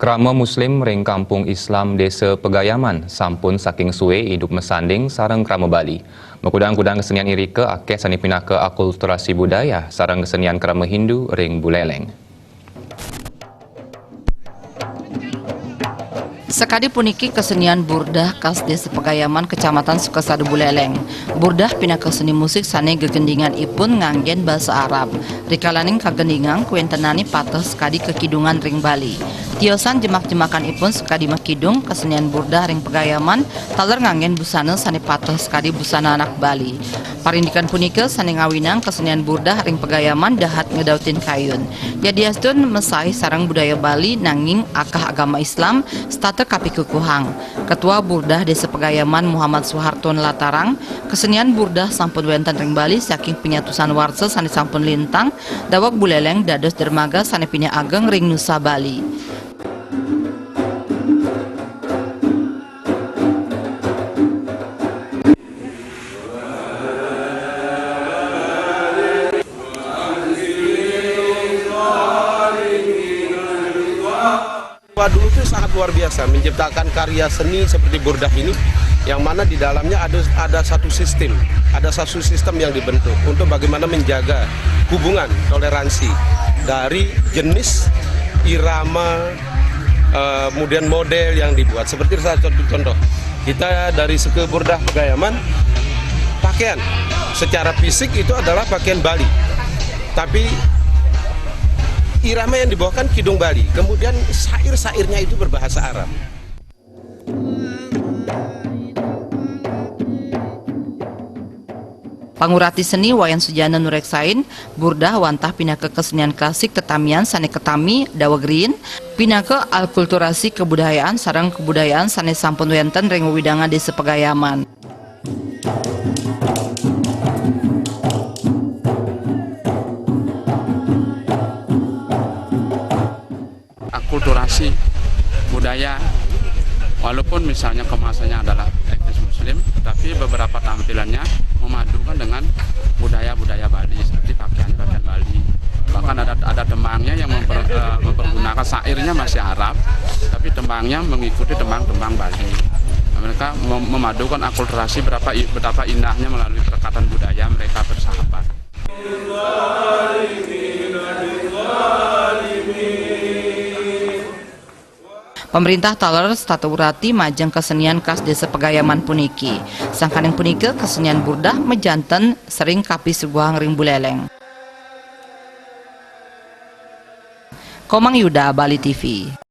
Krama Muslim ring Kampung Islam Desa Pegayaman sampun saking suwe hidup mesanding sareng krama Bali. Mekudang-kudang kesenian irika akeh sani pinaka akulturasi budaya sareng kesenian krama Hindu ring Buleleng. Sekadi puniki kesenian burdah khas Desa Pegayaman Kecamatan Sukasadu Buleleng. Burdah pinaka seni musik sane gegendingan ipun nganggen bahasa Arab. Rikalaning kagendingan kuentenani patah sekadi kekidungan ring Bali. Tiosan jemak-jemakan ipun sekadi makidung kesenian burdah ring Pegayaman taler nganggen busana sane patah sekadi busana anak Bali. Parindikan punika sane ngawinang kesenian burdah ring Pegayaman dahat ngedautin kayun. Yadiastun mesai sarang budaya Bali nanging akah agama Islam stata kapi kekuhang. Ketua Burdah Desa Pegayaman Muhammad Soeharto Latarang, kesenian burdah sampun wenten ring Bali saking penyatusan warsa sane sampun lintang dawak Buleleng dados dermaga sane pinya ageng ring Nusa Bali. Dulu itu sangat luar biasa menciptakan karya seni seperti burdah ini, yang mana di dalamnya ada satu sistem yang dibentuk untuk bagaimana menjaga hubungan toleransi dari jenis irama, kemudian model yang dibuat. Seperti salah satu contoh, kita dari suku burdah Pegayaman, pakaian secara fisik itu adalah pakaian Bali, tapi irama yang dibawakan kidung Bali, kemudian syair-syairnya itu berbahasa Arab. Pangurati seni Wayan Sujana Nureksain, burdah wantah pinaka kesenian klasik tetamian sane ketami dawagrin, pinaka alkulturasi kebudayaan sareng kebudayaan sane sampun wenten ring widangan Desa Pegayaman. Akulturasi budaya, walaupun misalnya kemasannya adalah etnis Muslim, tapi beberapa tampilannya memadukan dengan budaya-budaya Bali, seperti pakaian Bali. Bahkan ada tembangnya yang mempergunakan syairnya masih Arab, tapi tembangnya mengikuti tembang-tembang Bali. Mereka memadukan akulturasi betapa indahnya melalui perekatan budaya mereka bersahabat. Pemerintah taler stataurati majeng kesenian khas Desa Pegayaman puniki. Sangkaning punike kesenian burdah mejanten sering kapi suguhang ring Buleleng. Komang Yuda, Bali TV.